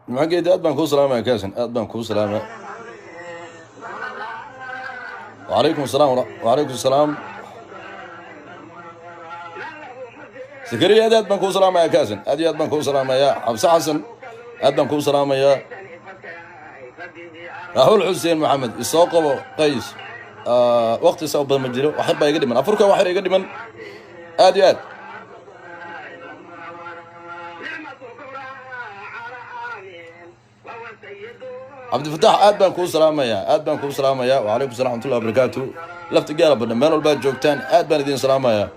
معقد أدبان كو سلامة يا كاسن أدبان كو سلامة. وعليكم السلام وعليكم السلام. سكرية أدبان كو سلامة يا كاسن أدبان كو سلامة يا حبس حسن أدبان كو سلامة يا راهول حسين محمد السوق قيس وقت يسوق بالمجرى وحبه يقدم من أفريقيا واحد يقدم من آديات عبد الفتاح أدبان كو سلامة يا أدبان كو سلامة يا وعليكم السلام ورحمة الله وبركاته لفت قال بدنا من البلد جوكتان أدبان دين سلامة يا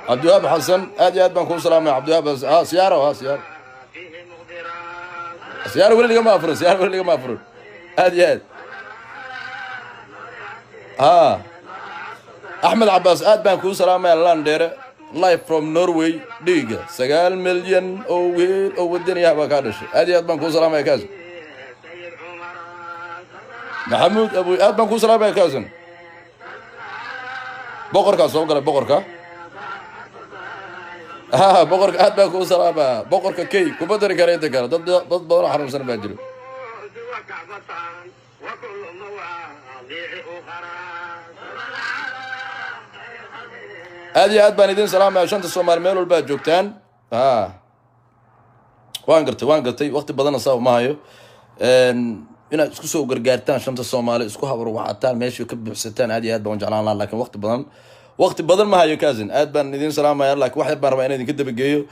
عبد الوهاب حسن ادي ادبان كو سلام يا عبد الوهاب سياره سياره ولا اللي ما افرد سياره ولا اللي ما افرد ادي احمد عباس ادبان كو سلام يا لاندير لايف فروم نوروي ديغا 9 مليون او ويل او الدنيا باكادش ادي ادبان كو سلام يا كازم محمود ابو ادبان كو سلام يا كازم بقرك سو قال بقرك بقرك أدبان كو سلامة بقرك كي كبدر كريتك ضد بولا حرم سنة باجرو هذه أدبان يدين سلامة عشان الصومال ميلو الباد جوكتان وان قرتي وقت بدنا صاو مايو هنا اسكو سو غرغارتان شنت الصومالي اسكو هبر وحاتان ماشي كبحستان هذه أدبان جعلان لكن وقت بدل ما هاي كازن أدبان ندين سلامة يا لك واحد باربعين ندين كده بجيو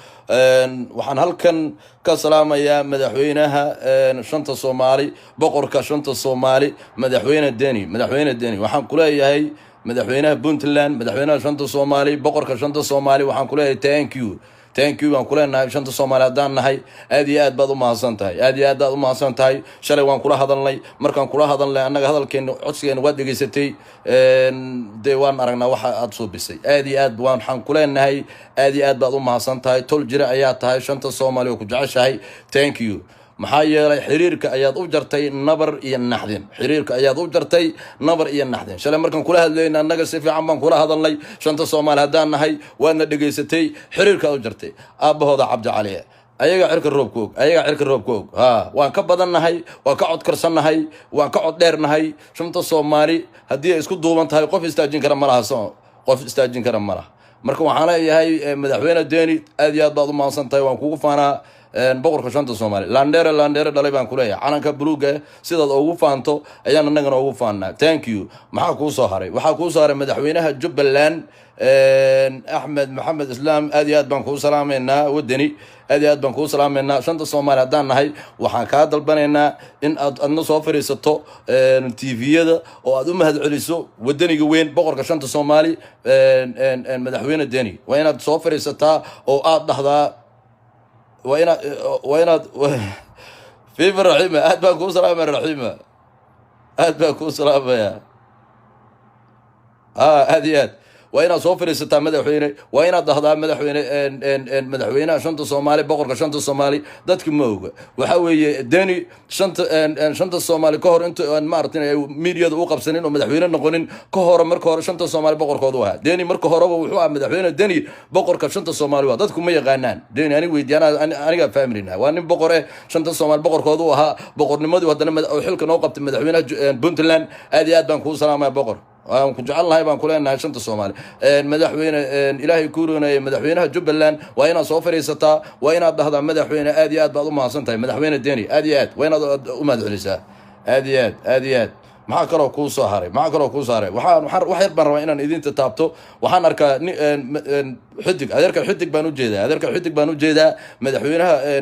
وحن هالكن كسلامة يا مدحوينها شنطة الصومالي بقر كشنطة الصومالي مدحوين الدني وحن كلها هي مدحوينها بنتلان مدحوينها شنطة الصومالي بقر كشنطة الصومالي وحن كلها تانك يو وان كلنا شنطة الصومالي دان هاي ادي اد بدو ما سنتهاي ادي اد بدو ما سنتهاي شلي وان كلها هذا مركان كلها هذا انك هذا كان عدسين ودغيستي ديوان ارغنا waxa aad soo bisay aadi aad waan xan kuleena hay aadi aad baad u mahadsantahay tol jira ayaa tahay shanta Soomaaliya ku jeceshahay thank you maxaa yeelay xiriirka ayaad u jartay nabar iyo naxdin xiriirka ayaad u jartay nabar iyo naxdin shalay markan kula hadlayna annaga si fiican baan kula hadalnay shanta Soomaaliya hadaan nahay waana dhageysatay xiriirka u jartay aabahooda Cabdi Cali ayaga cirka roobkoog waan ka badannahay waan ka cod karsannahay waan ka cod dheernahay shanta Soomaali hadii ay isku duuban tahay qof istaajin kara malaha marka waxaan leeyahay madaxweyne Deeni aad iyo aad baad u maansantahay waan kugu faanaa boqorka shanta Soomaali landera dhalay baan ku leeyahay calanka buluuga sidaad ugu faanto ayaan annagana ugu faanaa thank you maxaa ku soo haray madaxweynaha Jubbaland أحمد محمد إسلام أدي أدبان كو سلامنا ودني أدي أدبان كو سلامنا شنطة الصومال هدان هاي وحان كادل بنينا إن النصوفر يسطو تي في هذا وأدوم هاد عليسو ودني قوين بقرك شنطة الصومالي مدحوين الدني وين الصوفر يسطا أو لحظة وين في الرحيمة أدبان كو سلامة الرحيمة أدبان كو سلامة يا أدي وين صوفر يستا مدحوينه وين ضهدا مدحوينه شنطة الصومالي بقرك شنطة الصومالي دتك موجة وحوي داني شنطة الصومالي كهر انت مارتين ميديا وقف سنين ومدحوينه نقولين كهر مركهر شنطة الصومالي بقرك هذوها داني مركهر وحوا مدحوينه داني بقرك شنطة الصومالي دتكم ما يغنان داني أنا ويدي أنا فاهمينها وأنا بقرة شنطة الصومالي بقرك هذوها بقر نمدي وهذا حلك نوقف مدحوينه بنتلان هذه أدبان كل سلام يا بقر كنت جعل الله يبان كلنا شنطة الصومالي مدحوين إلهي كورونا مدحوينها جبلان وين صوفر يستا وين هذا مدحوين آديات بعض ما سنتي مدحوين الدنيا آديات وين مدحوليسا آديات ما كرو كو صهري وحان برا وين إذا أنت تابتو وحان أركا حدك هذاك الحدك بانو جيدا مدحوينها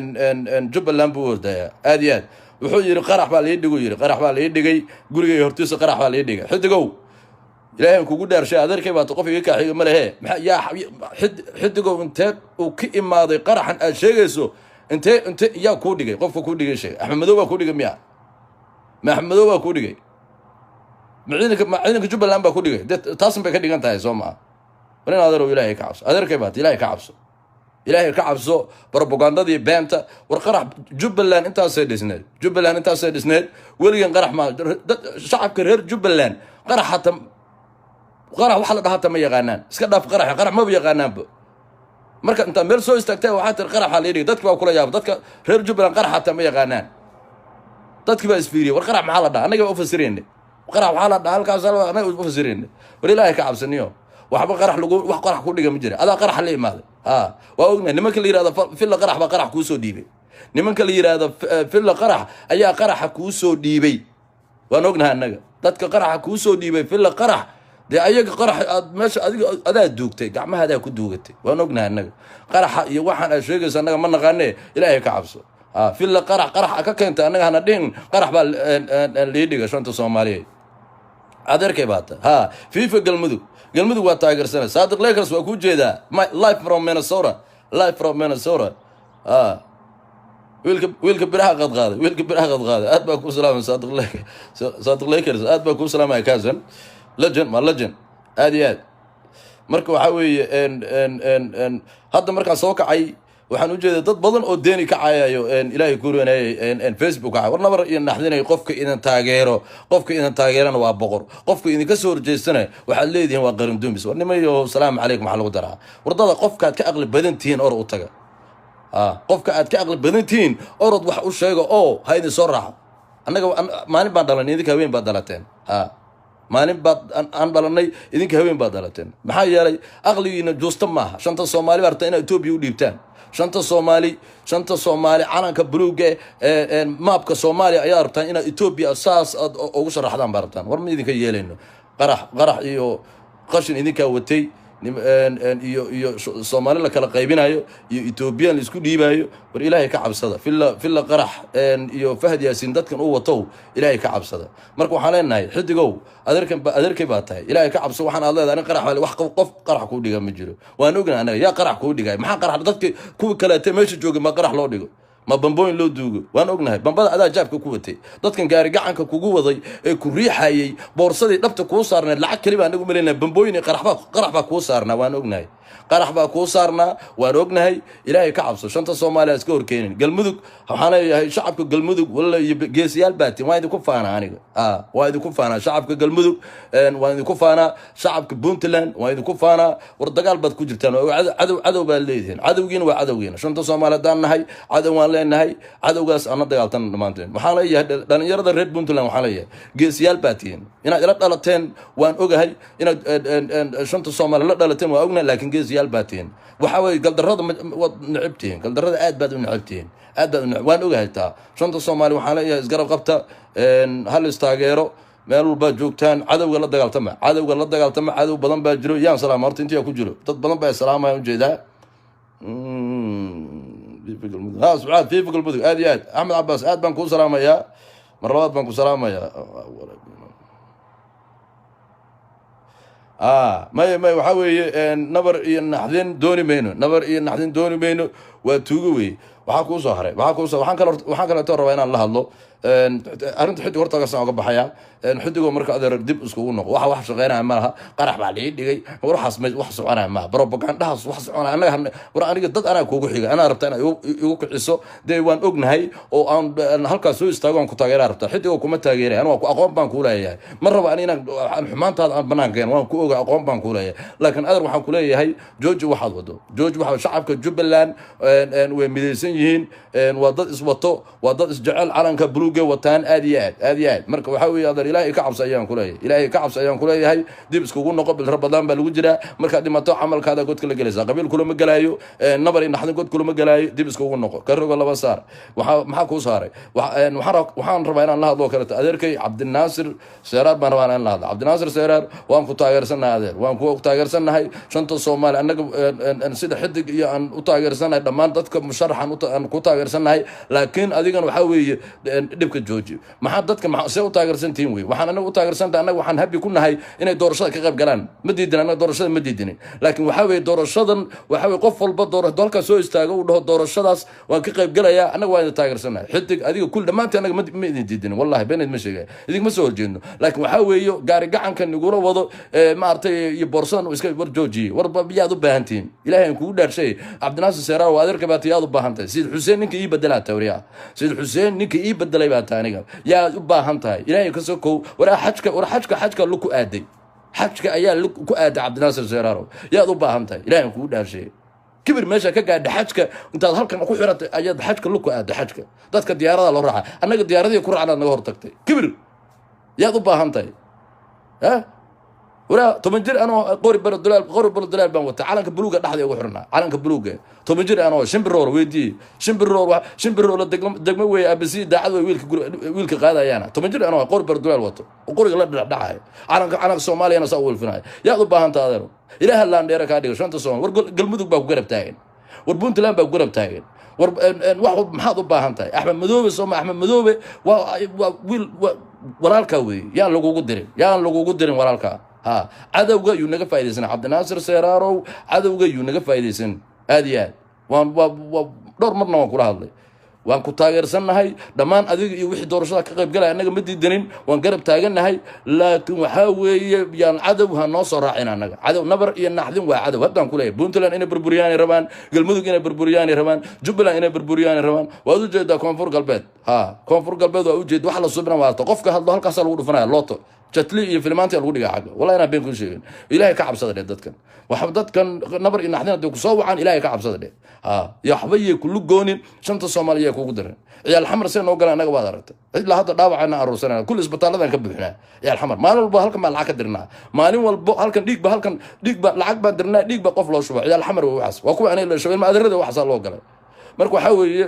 جبلان بوردا آديات wuxuu yiri qarax baa la dhigay guriga hortiisa qarax baa la dhigay xidigow ilaahay kugu dhaarshay adeerkay baa qof iga kaaxiyo ma lehe yaa xidigow inteed uu ka imaaday qaraxan aad sheegayso intee yaa ku dhigay qofka ku dhigay shay Axmedow baa ku dhigay miya Maxmedow baa ku dhigay ciidanka jubbaland baa ku dhigay taasan bay ka dhigan tahay soo maa war in adeerow ilaahay ka cabso adeerkay baad ilaahay ka cabso ilaahay ka cabso propagandadii beenta war qarax jubbaland intaasay dhisneed weligan qarax ma shacabka reer jubbaland qarax waxa la dhahaa ma yaqaanaan iska dhaaf qarax ma yaqaanaanba marka inta meel soo istaagtay waxa tir qarax la yiri dadka waa kula yaab dadka reer jubbaland qarax hata ma yaqaanaan dadka baa isfiiriye war qarax maxaa la dhahaa anaga u fasireenay qarax waxa la dhahaa halkaas anaga u fasireenay war ilaahay ka cabsaniyo waxba qarax ku dhiga ma jira adaa qarax la imaaday waa ognahay nimanka la yiraahdo filla qarax baa qarax kuu soo dhiibay nimanka la yiraahdo filla qarax ayaa qaraxa kuu soo dhiibay waan ognahay annaga dadka qaraxa kuu soo dhiibay filla qarax dee ayaga qarax aad meesha adiga adaa duugtay gacmahadaa ku duugatay waan ognahay annaga qaraxa iyo waxaan aad sheegaysa annaga ma naqaane ilaahay ka cabso filla qarax ka keentay annaga hana dhihin qarax baa liidhiga shanta soomaaliyeed adeerkay baata fifa galmudug waa taageersanay Sadiq Lakers waa ku jeedaa live from Minnesota wiilka biraha qad qaaday aad baa ku salaamay Sadiq Lakers aad baa ku salaamay kaasan legend aad iyo aad marka waxa weeye hadda markaan soo kacay waxaan u jeedaa dad badan oo deeni ka caayayo ilaahay ku reenayay Facebook war nabar iyo naxdinay qofka idin taageerana waa boqor qofka idin ka soo horjeestana waxaad leedihiin waa qarin dumis war nimayo salaam calaykum waxa lagu daraa wardada qofka aad ka aqli badan tihiin or u taga qofka aad ka aqli badan tihiin orod wax u sheego oo ha idin soo raaxo annaga maalin baan dhalanay idinka haween baad dhalateen maalin baad aan dhalanay idinka haween baad dhalateen maxaa yeelay aqligiina juusta maaha shanta Soomaali barta in Ethiopia u dhiibtaan shanta Soomaali calanka buluuga maapka Soomaaliya ayaa rabtaan in Ethiopia saas ugu sharaxdaan bartaan war ma idinka yeelayno qarax iyo qashin idinka watay iyo Soomaali la kala qaybinayo iyo Ethiopian la isku dhiibayo war ilaahay ka cabsada filla qarax iyo Fahad Yaasin dadkan uu wato ilaahay ka cabsada marka waxaan leenahay xidigow adeerkay baa tahay ilaahay ka cabso waxaan aad leedahay in qarax wax qof qarax ku dhiga ma jiro waan ognahay anaga yaa qarax ku dhigay maxaa qarax dadka kuwa kale ee meesha jooga ma qarax loo dhigo ma bambooyin loo duugo waan ognahay bambada adaa jaabka ku watay dadkan gaari gacanka kugu waday ee ku riixayay boorsadii dhabta kuu saarneed lacag kaliya anagu maleynaa bambooyin qarax baa kuu saarnaa waan ognahay waan ognahay ilaahay ka cabso shanta Soomaaliya iska horkeenin galmudug waxaan leeyahay shacabka galmudug wala geesiyaal baatin waa idinku faanaa aniga waa idinku faanaa shacabka galmudug waa idinku faanaa shacabka Puntland waa idinku faanaa war dagaal bad ku jirtaan cadow baa leeyihiin cadowgiina waa cadowgiina shanta Soomaaliya daan nahay cadow waan leenahay cadowgaas aan dagaaltan dhamaanteen waxaan leeyahay dhalinyarada reer Puntland waxaan leeyahay geesiyaal baatin inaad ila dhalateen waan ogahay inaad shanta Soomaaliya la dhalateen waa ognahay laakiin geesiyaal baatiin waxa way galdarrada nacibtiin galdarrada aad baad u nacibtiin waan ogahay taa shanta Soomaali waxaan leeyahay isgarab qabta hal istaageero meel walba joogtaan cadowga la dagaaltama cadow badan baa jiro yaan salaam horta intii ku jiro dad badan baa salaamay u jeedaa subxaan fiifa galmudug aad iyo aad Axmed Cabbaas aad baan ku salaamayaa mar labaad baan ku salaamayaa may waxa weeye nabar iyo naxdin dooni mayno waa tuugo weeye waxaa kuu soo haray waxaan kaleeto rabaa inaan la hadlo arrinta xidig horta gasaan uga baxaya xidigoo marka adeer dib iskugu noqo wax shaqeynaya ma laha qarax baa la dhigay waxaas wax soconaya ma propagandahaas wax soconaya aniga dad anaa kuugu xiga anaa rabta inaad igu kiciso dee waan ognahay oo aan halkaas soo istaago aan ku taageeraa rabta xidigoo kuma taageeray aniga aqoon baan kuu leeyahay ma rabo inaan xumaantaada aan banaan keen waan ku oga aqoon baan kuu leeyahay laakiin adeer waxaan ku leeyahay jooji waxaad wado waxa shacabka Jubbaland way midaysan yihiin waa dad iswato waa dad isjecel calanka buluuga wataan aad iyo aad marka waxa weeye adeer ilaahay ka cabso ayaan ku leeyahay dib iskugu noqo bil Ramadaan baa lagu jiraa marka dhimato camalkaada godka la galaysa qabiil kula ma galaayo nabar in naxdin god kula ma galaayo dib iskugu noqo ka rogo laba saar maxaa ku saaray waxaan rabaa inaan la hadlo kale adeerkay Cabdinaasir Seeraar baan rabaa inaan la hadlo Cabdinaasir Seeraar waan ku taageersanahay adeer waan ku taageersanahay shanta Soomaali annaga sida xidig iyo aan u taageersanahay dhammaan dadka musharaxan u aan ku taageersannahay laakiin adigana waxaa weeye dhibka jooji maxaa dadka see u taageersantihiin wey waxaan anaga u taageersantahay annaga waxaan habi ku nahay inay doorashada ka qayb galaan ma diidin annaga doorashada ma diidinin laakiin waxaa weeye doorashadan waxaa weeye qof walba halkaa soo istaago uu dhaho doorashadaas waan ka qayb galayaa annaga waa idin taageersannahay xidig adiga kul dhammaantii annaga ma idin diidinin wallahi beenayd ma sheegaya idinma soo horjeedno laakiin waxaa weeye gaari gacanka nigula wado maaragtay iyo boorsadan iska war joojiyey war yaad u baahantihiin ilaahay aan kugu dhaarshay cabdinaasir seeraar waa adeerka baata yaad u baahan tahay sayid xuseen ninka ii bedelaa tawriya sayid xuseen ninka ii bedelay baa tahay aniga yaad u baahan tahay ilaahay ka soo kow war xajka lu ku aaday xajka ayaa ku aaday cabdinaasir seeraaro yaad u baahan tahay ilaahay aan kugu dhaarshay kibir meesha ka gaadha xajka intaad halkan ku xiratay ayaad xajka lu ku aaday xajka dadka diyaarada loo raaca annaga diyaaradii ku raacnaad naga hortagtay kibir yaad u baahan tahay ولا تمنجر أنا قوري بلدلال بان وتا علنك بلوغا دحدي ugu xirna calanka buluuga تمنجر أنا شمبرور ويدي شمبرور دغم وي ابسي daacad way wiilka qaadayana تمنجر أنا قوري بلدلال wato qoriga la dhaxay calanka Soomaaliya soo wilfinay yaa u baahan tahay ilaaha laan dheer ka dhigo shanta Soomaali war galmudug baa ku garab taagan war Puntland baa ku garab taagan war wax maxaad u baahan tahay Axmed Madoobe waa wiil walaalka way yaa lagugu dirin walaalka ها عدوغا يو نغا فايديسن عبد الناصر سيرارو عدوغا يو نغا فايديسن ادياد وان دور مرنا وان كula hadlay waan ku taageersanahay dhamaan adiga iyo wixii doorashada ka qayb galay anaga ma diidanin waan garab taaganahay laakiin waxa weeye yaan cadawha noo soo raacin anaga cadaw nabar iyo naxdin waa cadaw haddaan ku leeyahay Puntland inay burburiyaan rabaan galmudug inay burburiyaan rabaan Jubbaland inay burburiyaan rabaan waa u jeedaa koonfur galbeed waa u jeed wax la subna waato qofka hadlo halkaas lagu dhufanaya looto jatli iyo filmaantii lagu dhigaa xaga wallahi ana been ku sheegin ilaahay ka cabsada dadkan waxa dadkan nabar in naxdin hadii ku soo wacaan ilaahay ka cabsada ya xabaye kullu goonin shanta Soomaaliya kugu diran ciyaal xamar seen oo gala anaga waad aragtay ilaa hadda dhaawacana aroosana kullu isbitaaladan ka buuxnaa ciyaal xamar maalin walba halkan ma lacag ka dirnaa maalin walba halkan dhiig ba lacag ba dirnaa dhiig ba qof loo shubo ciyaal xamar waxaas waa kuwa anay la shabeel ma adarada waxaas loo galay marka waxa weeye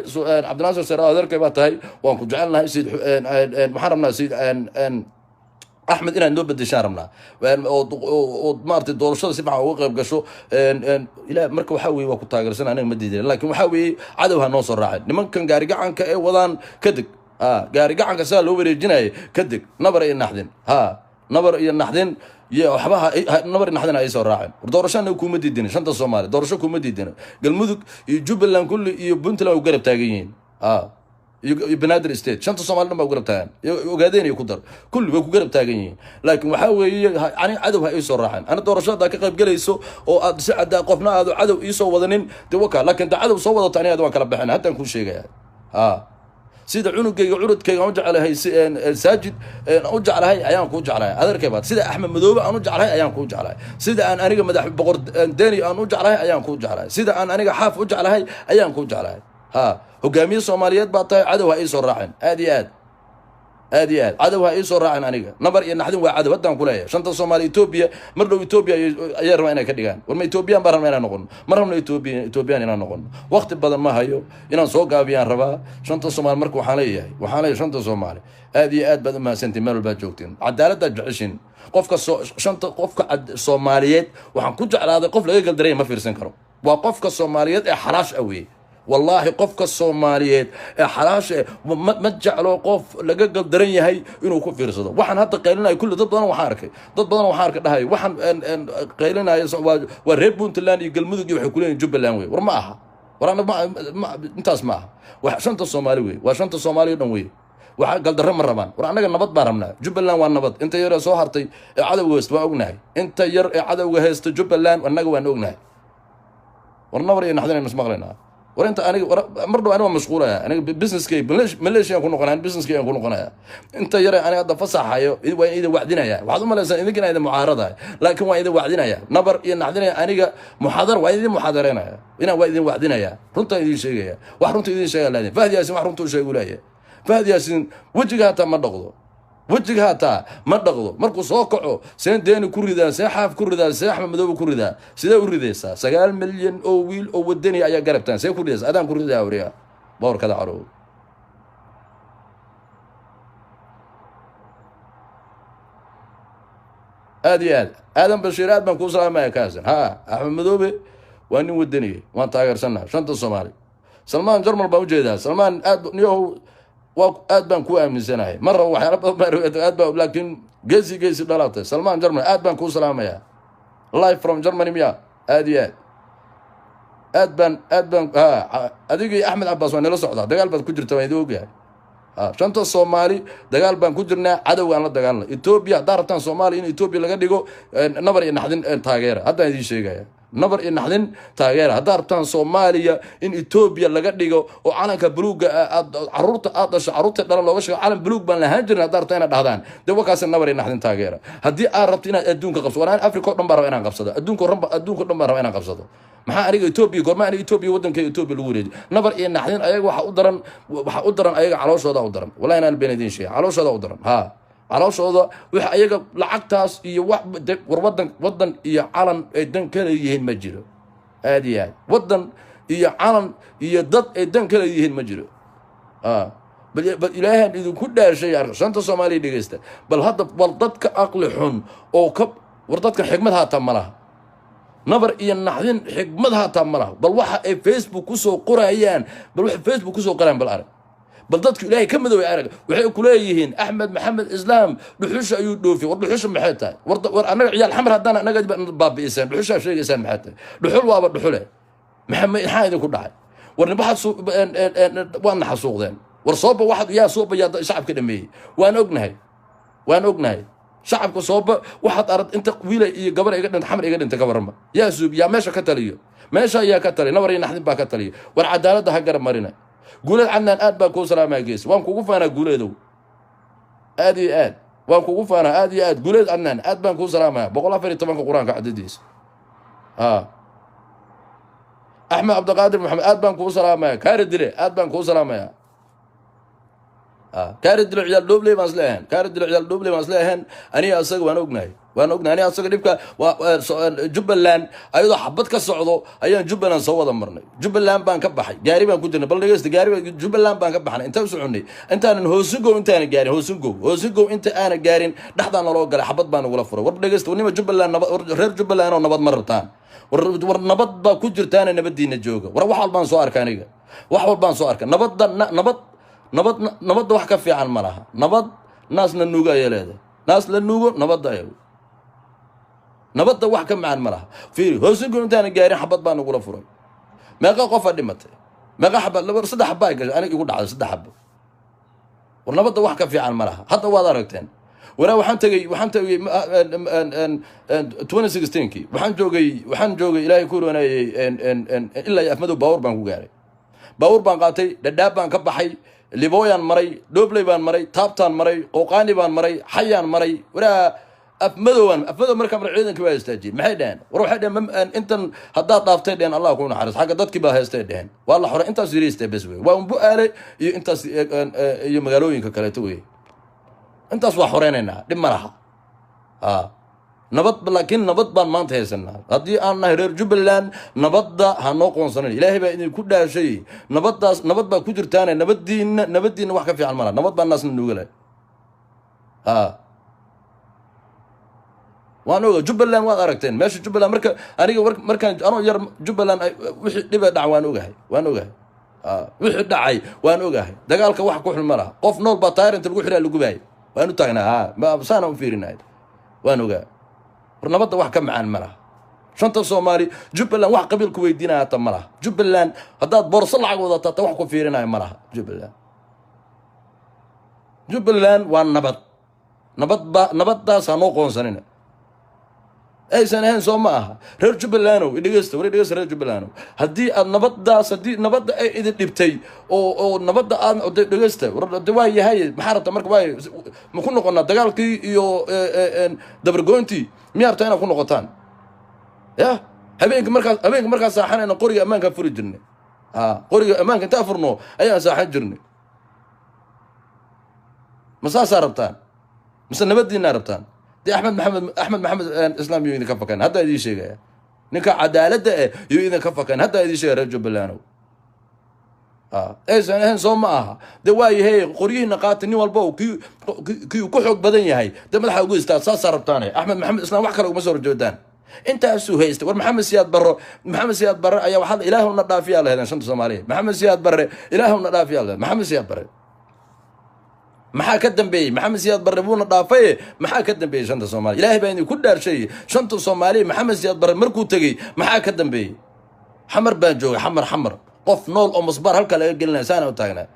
Cabdinaasir Saraar adeerkay baa tahay waan ku jecelnahay sid waxaan rabnaa sid أحمد إنا نوبة دشارمنا ومارت الدور شو سبعة وقف قشو إلى مركب حاوي وقت تاجر سنة أنا مديدين لكن وحاوي عدوها نوصل راعد لمن كان قارق عن كأي وضان كدك قارق عن كسال هو بريجناي كدك نبر النحدين نبر النحدين يا وحبها نبر النحدين أي صار راعد ودور شان يكون مديدين شنطة الصومالي دور شو يكون مديدين قال مذك يجوب لهم كل يبنت له وقرب تاجيين بنادر استيت شنطة الصومال لما قرب تاجين وقاعدين يقدر كل بيكو قرب تاجين لكن وحاول يعني عدو هيسو راحن أنا دورشات ذاك قرب جليسو أو أدسعد قفنا هذا عدو يسو وذنين توكل لكن ده عدو صوّد تاني هذا كلام بحنا حتى نكون شيء يعني سيد عنق عرض كي أرجع على هاي ساجد أرجع على هاي أيام كوجع على هذا الكبات سيد أحمد مذوب أنا أرجع على هاي أيام كوجع على سيد أنا مدح بقرد داني أنا أرجع على هاي أيام كوجع على سيد أنا حاف أرجع على هاي أيام كوجع على هجامي الصوماليات بعطي عدوها إيش راعن آديات عدوها إيش راعن أنيقا نبر إن حدين وعدو بدهم كلها شنطة الصومالي إثيوبيا مرة إثيوبيا يرمينا كديان ورما إثيوبيا برمينا نقول مرة من إثيوبيا إنا نقول وقت بدل ما هيو إنا سوق أبيان ربا شنطة الصومال مركو وحالية شنطة الصومالي آديات بدل ما سنتيمير الباجوكتين عدالة جعشين قفك شنطة قفك الصوماليات وحنكون على هذا قف لا يقدر دري ما في رسنكرو وقفك الصوماليات حراش قوي والله قفك الصوماليات حراش ما تجعلوا قف لقى قدرين هي إنه يكون في رصده وحن حتى قيلنا كل ضد بدنا وحاركة هاي وحن قيلنا والرب Puntland يقل مذق يحكولين جب اللانوي ورماها ورانا ما انت اسمعها وشنطة الصومالي وشنطة الصومالي نوي وقال درم الرمان ورانا النبض بارمنا جب اللان والنبض انت يرى سوهرتي عدو وست واغناي انت ير عدو هست جب اللان والنقوى نوغناي ورنوري نحن نسمغلنا ورنت أنا مرة أنا مشغولة أنا بزنس كي مليش يكون قناة بزنس كي يكون قناة أنت يرى أنا هذا فصح هاي إذا وعدنا يا وعدهم لا إذا كنا إذا معارضة لكن وإذا وعدنا يا نبر إن عدنا أنا محاضر وإذا محاضرين هنا وإذا وعدنا يا رنت إذا شيء وحرنت إذا شيء لا فهذا ياسين وحرنت شيء ولا فهذا ياسين وجهها ما ضغطه وجهها ما ضغطه مركو سوقعه سين دين كوريدا ساحف كوريدا ساحم مدوب كوريدا سيدا وريديسا 9 مليون او ويل او ودني ايا غربتان سي كوريدا ادان كوريدا اوريا باور كذا عرو ادم بشيرات بن كوسا ما كازن احمد مدوب واني ودني وان تاغرسنا شنطه الصومالي سلمان جرمال بوجهها سلمان نيو واد بان كو امنسناي مره وحيره اد بان لكن جيسي دلاته سلمان جرمال اد بان كو سلاميا لايف فروم جرماني ميا ادي اد بان اديقي احمد عباس وانا لا سocda dagaal baad ku jirta waan idoogahay shanta Soomaali dagaal baan ku jirnaa cadow aan la dagaalno Ethiopia daartan Soomaali in Ethiopia laga dhigo nabar iyo naxdin taageera hadda idin sheegaya nabar iyo naxdin taageera daartan Soomaaliya in Ethiopia laga dhigo oo calanka buluuga caruurta caruurta dhala looga sheego calan buluug baan lahaan jirnaa daartan inay dhahdaan dawakaas nabar iyo naxdin taageera hadii aad rabto inaad adduunka qabsato waan Afrika oo dhan baan rabaa inaan qabsado adduunka oo dhan baan rabaa inaan qabsado maxaa aniga Ethiopia gorma aniga Ethiopia wadanka Ethiopia lagu wareejiyo nabar iyo naxdin ayaga waxa u daran ayaga calooshooda u daran wallahi inaan beenidin sheey calooshooda u daran calooshooda waxa ayaga lacagtaas iyo wax wadan iyo calan ay dan kale yihiin ma jiro aadiyaad wadan iyo calan iyo dad ay dan kale yihiin ma jiro bal ilaahay idinku dhaashay shanta Soomaali dhageysta bal hadda dadka aqli xun oo ka war dadka xigmad haata malaha nabar iyo naxdin xigmad haata malaha bal waxa ay Facebook ku soo qorayaan bal waxa Facebook ku soo qoraan bal arag bal dadku ilaahay ka midoway arag waxay ku leeyihiin Ahmed Maxamed Islaam dhuxusha ayuu dhoofi war dhuxusha maxay tahay war anaga ciyaal xamar hadana anaga baabiisan dhuxusha sheegaysan maxay tahay dhuxul waaba dhuxule maxamed maxaa idin ku dhacay war nibaxa waan xasuuqdeen war sooba waxa yaa sooba yaa shacabka dhameeyay waan ognahay shacabka sooba waxaad arad inta wiilay iyo gabar iga dhinta xamar iga dhinta gabarma yaa suub yaa meesha ka taliyo meesha ayaa ka taliyo nabar iyo naxdin baa ka taliyo war cadaaladda ha garab marina guulad cadnaan aad baan kuu salaamaa gees waan kugu faanaa guuleedow aad iyo aad waan kugu faanaa aad iyo aad guuleed cadnaan aad baan kuu salaamaa 114 quraanka cadadiisa axmed cabdiqaadir maxamed aad baan kuu salaamaa kaari dile aad baan kuu salaamaa كارد العيال دوبلي ما سلاهن كارد العيال دوبلي ما سلاهن أنا أصدق وأنا أصدق ديبك جبلان أيضا حبت كالصعودو أيضا جبلان صوّد مرني جبلان بان كبحي جاري بان كنت نبل نجست جاري جبلان بان كبحنا أنت وسعني أنت أنا هوسجو أنت أنا جاري هوسجو أنت أنا جارين لحظة أنا لو قال حبت بان ولا فرا ورب نجست وني ما جبلان غير جبلان ونبض مرتان ورنبض با كجر تاني نبدي نجوجا وروح البان سؤال كانيجا وحول بان سؤال كان نبض wax ka fiican malaha nabad naas la nuuga yeelada naas la nuugo nabad ayo nabadda wax ka macaan malaha fiiri hoosinku intaan gaarin xabad baan ugu la furay meeqa qof dhimatay meeqa xabad laba saddex xabad ay gashay aniga igu dhacday saddex xabad war nabadda wax ka fiican malaha hadda waad aragteen waraa waxaan tagay 2016 waxaan joogay ilaahay ku roonayay ilaa afmadu baawar baan ku gaaray baawar baan qaatay dhadhaab baan ka baxay liboyan maray dobley baan maray taabtaan maray qoqaani baan maray xayaan maray waraa afmado marka mar ciidanka waa istaajin maxay dhahan war waxay dhahan intan hadaa daaftay dhahan Allah ku naxariis xaga dadkii baa haystay dhahan waa la xore intaas yiriistay bas way waa umbu aale iyo intaas iyo magaalooyinka kale way intaas waa xoreynayna dhib malaha nabad laakiin nabad baan maanta haysanaa hadii aan nahay reer Jubbaland nabadda ha noo qoonsanin ilaahay baa idin ku dhaashay nabad baa ku jirtaan nabadiina wax ka fiican malaha nabad baan naasna nuugale waan ogaa Jubbaland waad aragteen meesha Jubbaland marka aniga markaan anoo yar Jubbaland wixii dhiba dhac waan ogahay wixii dhacay waan ogahay dagaalka wax ku xun malaha qof nool baa taayir inta lagu xiraa lagu baay waan u taagnaa ma absana u fiirinayd waan ogaa nabadda wax ka macaan malaha shanta Soomaali Jubbaland wax qabiilku weydiinaya ta malaha Jubbaland hadaad boorso lacag wadato wax ku fiirinaya malaha Jubbaland waa nabaddaas aan oo qoonsanina aysan ahayn soo ma aha reer Jubbaland dhageysta reer Jubbaland hadii aad nabadda ay idin dhibtay oo nabadda aad dhageysta waa yahay maxaa rabta marka waa ma ku noqonaa dagaalkii iyo dabargoyntii miyaarta inaan ku noqotaan ya habeenka markaas saaxanayna qoriga ammaanka furi jirnay qoriga ammaanka inta furno ayaan saaxan jirnay masaasa rabtaan mise nabadiina rabtaan دي أحمد محمد إسلام يوين كفكان هذا يدي شيء نكا عدالة يوين كفكان هذا يدي شيء رجل بلانو إيش أنا هنسوم معها دواي هي قريه نقاط النيو البو كي كحق بدني هاي ده ما الحق يقول استاذ صار بتاني أحمد محمد إسلام وحكى له مسور جودان انت هيست ور محمد سياد بره ايا waxaa ilaahuna dhaafiya leeyahay shanta Soomaaliyeed maxamed siyaad barre ilaahuna dhaafiya leeyahay maxamed siyaad barre maxaa ka dambeeyay maxamed siyaad barre buuna dhaafay maxaa ka dambeeyay shanta Soomaaliyeed ilaahay baa inuu ku dhaarshay shanta Soomaaliyeed maxamed siyaad barre markuu tagay maxaa ka dambeeyay xamar baan joogay xamar qof nool oo musbar halka laga gelinay saana u taagnaa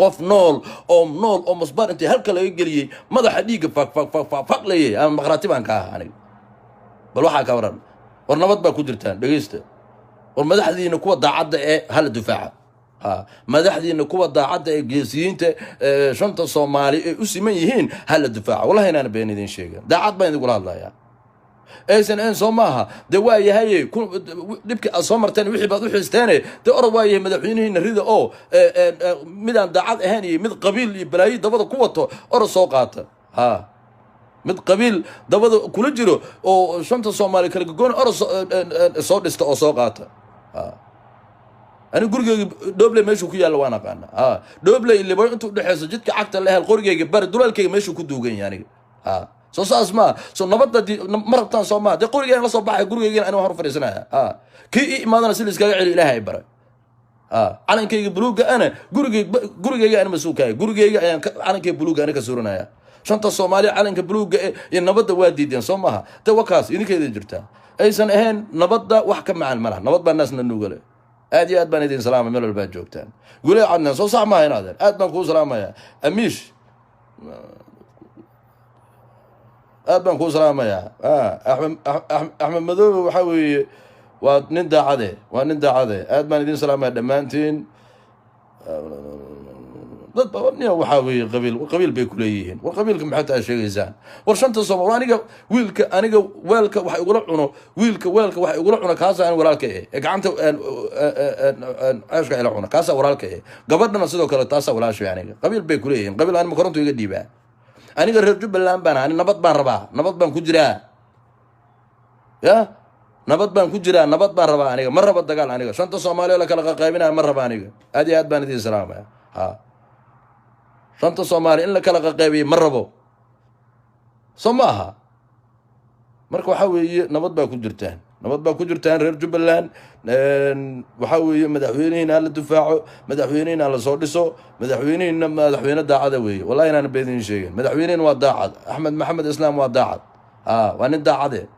qof nool oo musbar intii halka laga geliyay madaxa dhiiga faq leeyay aan maqraati baan ka ahaa aniga bal waxa ka waran war nabad baa ku jirtaan dhageysta war madaxdiina kuwa daacadda ee hal difaaca madaxdiina kuwa daacadda ee geesiyiinta shanta Soomaali ee u siman yihiin hal difaaca wallahi inaan been idin sheegay daacad baan idin kula hadlayaa aysan soo maaha de waa yahay dibka soo marteen wixii baad u xiisteene de orod waa yahay madaxweynihiina rida oo midaan daacad ahaan iyo mid qabiil iyo balaayi dabada ku wato orod soo qaata mid qabiil dabada kula jiro oo shanta Soomaali kala goon orod soo dhista oo soo qaata ani gurigeyga dooble meeshu ku yaala waan aqaana dooble ilaa intuu dhaxayso jidka cagta la hel qorigeyga bar dulalkeyga meeshu ku duugan yahay soo saas ma soo nabadda marabtaan soo ma de qorigeyga la soo baxay gurigeyga aan hor fariisanaya kii imaadana si iskaga celi ilaahay baray calankeyga buluuga ana gurigeyga aan masuulkaay gurigeyga ayaan calankeyga buluuga ana ka suuranaya shanta Soomaali calanka buluuga ee nabadda waa diideen soo maaha de wakaas idinkeeda jirta aysan ahayn nabadda wax ka macaan malaha nabad baa naasna nuugale aad iyo aad baan idin salaamay meel walba joogtaan gulay cadna soo sax ma haynaadeen aad baan ku salaamaya amish aad baan ku salaamaya axmed madoobe waxa weeye waa nin daacade aad baan idin salaamaya dhamaantiin dad badan waxa weeye qabiil bay ku leeyihiin war qabiilka maxay tahay sheegaysaan war shanta Soomaali aniga weelka waxa igula cuno weelka waxa igula cuno kaas aan walaalka gacanta aashka ila cuno kaas walaalka gabadhana sidoo kale taas walaasho aniga qabiil bay ku leeyihiin qabiil aan ma koronto iga dhiibaa aniga reer Jubbaland baan ani nabad baan rabaa nabad baan ku jiraa nabad baan ku jiraa nabad baan rabaa aniga ma raba dagaal aniga shanta Soomaali la kala qaybinaa ma raba aniga aad iyo aad baan idin salaamaya shanta Soomaali in la kala qaybiyo ma rabo Soomaha marka waxa weeye nabad baa ku jirtaan reer Jubbaland waxa weeye madaxweynaha la difaaco madaxweynaha la soo dhiso madaxweyne daacad weeye wallahi inaan beedin sheegin madaxweynaha waa daacad Axmed Maxamed Islaam waa daacad waa nin daacad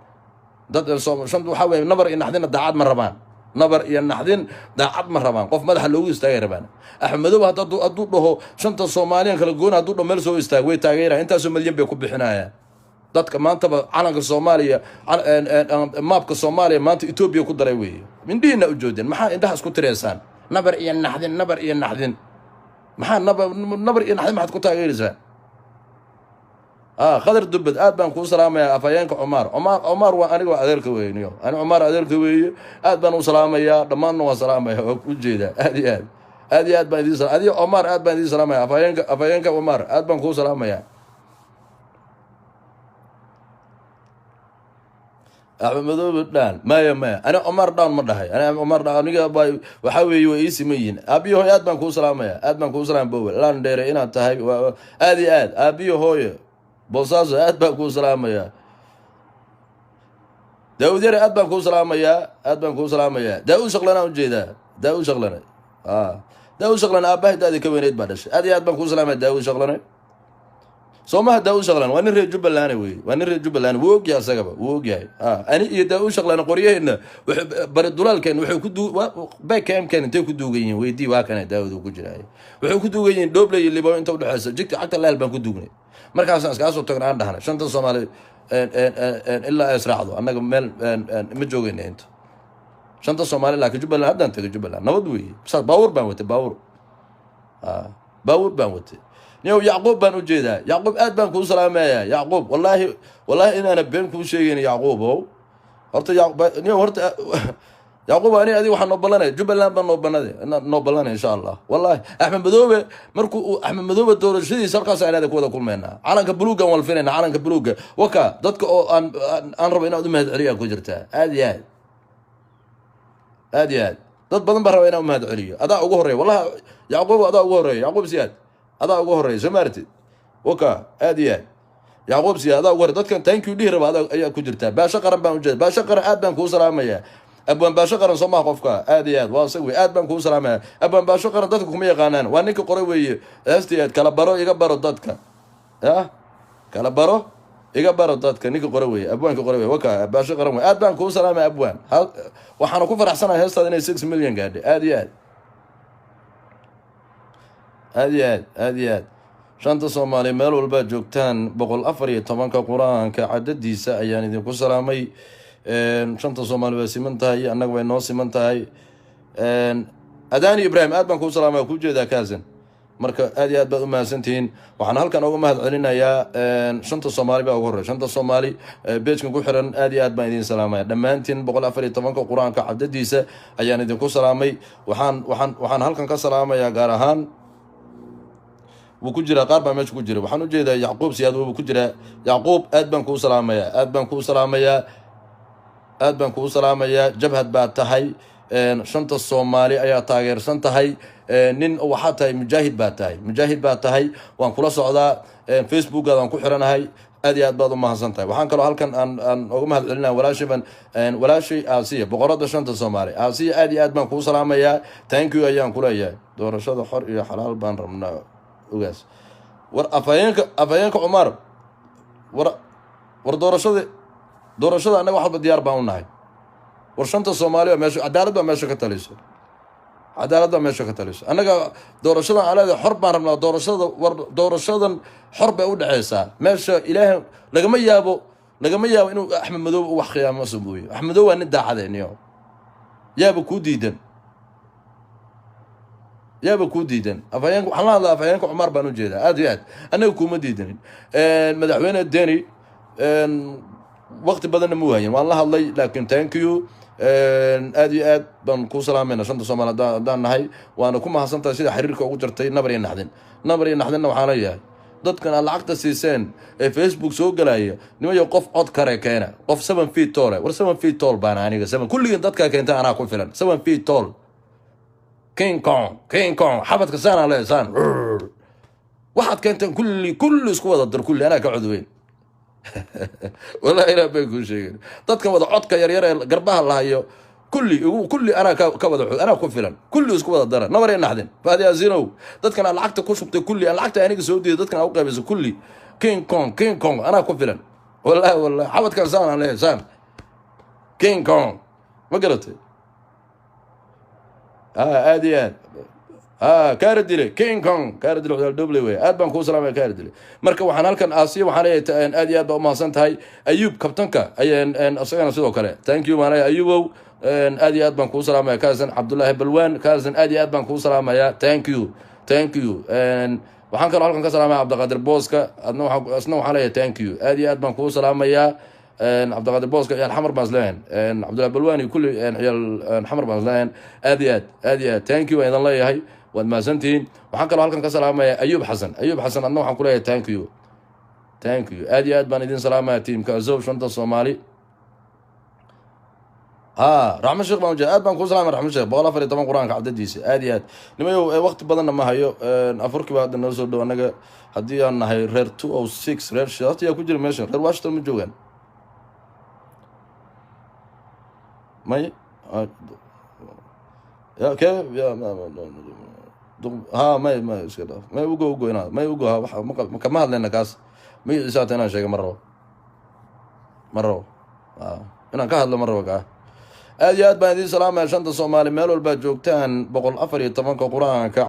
dad shanta waxa weeye nabar in naxdina daacad ma rabaan nabar iyo naxdin daacad ma rabaan qof madaxa loogu istaagay rabaan axmedow hadduu dhaho shanta Soomaaliyan kala goon hadduu meel soo istaag way taageerayaan intaasoo milyan bay ku bixinayaan dadka maantaba calanka Soomaaliya maapka Soomaaliya maanta Ethiopia ku daray weeye mindhiina u joodeen maxaa indhaha isku tireysaan nabar iyo naxdin maxaa nabar iyo naxdin maxaad ku taageeraysaan خضر دبد آد بان كوسلام يا أفيانك عمر وأنا وأذلك وينيو أنا عمر أذلك ويا آد بان وسلام يا ضمان وسلام يا وجيدا هذه آد بان دي سلام هذه عمر آد بان دي سلام يا أفيانك عمر آد بان كوسلام يا أحمد دان ما أنا عمر دان مدهاي أنا عمر دان نيجا باي وحوي ويسي مين أبي هو آد بان كوسلام يا آد بان كوسلام بول لان دير إنا تهاي هذه آد أبي هو بوصاص آد بان كوسلام يا داود يرى آد بان كوسلام يا داود شغلنا وجيدا داود شغلنا داود شغلنا أباه دادي كوينيت بعدش هذه آد بان كوسلام داود شغلنا سوما داود شغلان وانا ريت جبلان وانا ريت جبلان ووق يا سقبه ووق يا انا داود شغلان قريه هنا برد دولال كان وحو كدو باك كان انت كدوغين ويدي وا كان داود ku jiray wuxuu ku duugayeen Dobley iyo Libo inta u dhaxaysa jigta cagta leel baan ku duugnay markaas aan iska soo tagnaan dhahna shanta Soomaali ilaa israacdo annaga meel ma joogayna inta shanta Soomaali laakiin Jubbaland haddaan tagay Jubbaland nabad weey bas baawur baan watay نيو يعقوب بن وجيدا يعقوب آد بن كون سلامة يعقوب والله إن أنا بين كون شيء يعقوب هو هرت يعقوب نيو هرت يعقوب أنا أدي وحنا نوبلنا جبلنا بنوبلنا دي نوبلنا إن شاء الله والله أحمد مذوبة مركو أحمد مذوبة دور شدي سرقة سعيدة هذا كودا كل منا على كبلوجا والفرنا على كبلوجا وكا ضدك أن ربنا أدم هذا عليا كجرتها هذه ضد بدن برا أم هذا عليا أدا أقهري والله يعقوب أدا أقهري يعقوب زياد هذا هو الرئيس سمعت وكا هذه yacquub siyaada ugu hore dadkan thank you dhihi raba ayaa ku jirtaa baasho qaran baan ujeeda baasho qaran aad baan kuu salaamayaa abwaan baasho qaran soo maha qofka aad iyo aad waa isag wey aad baan kuu salaamayaa abwaan baasho qaran dadka kuma yaqaanaan waa ninka qoray weeye heestii aad kala baro iga baro dadka ya kala baro iga baro dadka ninka qore wey abwaanka qore wey waka baasho qaran wey aad baan kuu salaamay abwaan waxaana ku faraxsanahay heestaada inay 6 million gaadhay aad iyo aad aad iyo aad aad iyo aad shanta soomaali meel walba joogtaan 114 qur-aanka cadadiisa ayaan idinku salaamay shanta soomaali waa siman tahay annaga way noo siman tahay adaani ibraahim aad baan kuu salaamay ku jeedaa kaasan marka aad iyo aad baad u mahadsantihiin waxaan halkan uga mahad celinayaa shanta soomaali baa ugu horey shanta soomaali beejkan ku xiran aad iyo aad baan idin salaamaya dhammaantiin 114 qur-aanka cadadiisa ayaan idinku salaamay waxaan halkan ka salaamayaa gaar ahaan wuu ku jiraa qaar baa meesha ku jira waxaan ujeedaa yacquub siyaad wuu ku jiraa yacquub aad baan kuu salaamayaa aad baan kuu salaamayaa aad baan kuu salaamayaa jabhad baa tahay shanta soomaali ayaa taageersan tahay nin waxaa tahay mujaahid baa tahay waan kula socdaa facebookaadaan ku xiranahay aad iyo aad baad u mahadsan tahay waxaan kaloo halkan aan uga mahad celinaya walaashay aasiya boqorada shanta soomaali aasiya aad iyo aad baan kuu salaamayaa thank you ayaan kuleeyahay doorashada xor iyo xalaal baan rabnaa ogaas war afhayeenka cumar war doorashada annaga waxba diyaar baan u nahay war shanta soomaali baa meesha cadaalad baa meesha ka taliso annaga doorashadan aleeda xor baan rabnaa doorashadan xor bay u dhexeysaa meesha ilaahay lagama yaabo inuu axmed madow wax khiyaamo sameeyo axmed madow waa nin daacadeenyo yaaba kuu diidan afhayeenka waxaan la hadlaa afhayeenka cumar baan ujeedaa aad iyo aad annaga kuuma diidanin madaxweyne deni waqti badanna ma waayin waan la hadlay laakiin thank you aad iyo aad baan kuu salaamayna shanta soomaali haddaan nahay waana ku mahadsantahay sida xiriirka ugu jirtay nabar iyo naxdinna waxaa leeyahay dadkan aad lacagta siiseen ee facebook soo galaya nimayo qof cod kare keena qof 7 feet tall war 7 feet tall baan aniga 7 kulligan dadka keenta anaa ku filan 7 feet tall king kong xabadka saana leesaan waxaad keenteen kulli isku wada dar kulli anaa ka codweyn والله إلى بيكون شيء تذكر وضع عدك ير قربها الله يو كل أنا كوضع أنا كفلا كل أسبوع الضرر نمرين نحدن فهذه زينو تذكر أنا لعقت كشفت كل أنا لعقت يعني سعودي تذكر أوقع بس كل كين كونغ أنا كفلا والله حاولت كان سان عليه سان كين كونغ ما قلت أديان كاردلي كين كونغ كاردلي دبليو بان كو سلام كاردلي marka waxaan halkan aasiya waxaan leeyahay aad iyo aad u mahadsan tahay ayub kabtanka ayaan asagana sidoo kale thank you maanay ayubow aad iyo aad baan kuu salaamaya kaasan cabdullaahi balwaan kaasan aad iyo aad baan kuu salaamaya thank you waxaan kaloo halkan ka salaamaya cabdiqaadir booska asna waxaan leeyahay thank you aad iyo aad baan kuu salaamaya cabdiqaadir booska iyo xamar baaslaan cabdullaahi balwaan iyo kulli ciyal xamar baaslaan aad iyo aad thank you aydan leeyahay waad mahadsantihiin waxaan kaloo halkan ka salaamaya ayub xasan adna waxaan ku leeyahay thank you aad iyo aad baan idin salaamaya tiimka azow shanta soomaali raxmed sheekh baan ujeeda aad baan kuu salaamaya raxmed sheekh 114 qur-aanka cadadiisa aad iyo aad nimayow waqti badanna ma hayo afurkiiba hadda noo soo dhow annaga haddii aan nahay reer 206 reer shirta yaa ku jira meesha reer washington ma joogaan may يا كيف يا ما يسكت ما يوقو هنا ما يوقو ما كمان لنا كاس ما يسات هنا شيء مرة أنا كهذا مرة وقع أجياد بين دي سلام يا شنطة الصومالي مالو الباجوكتان بقول أفري طبعا كقرآن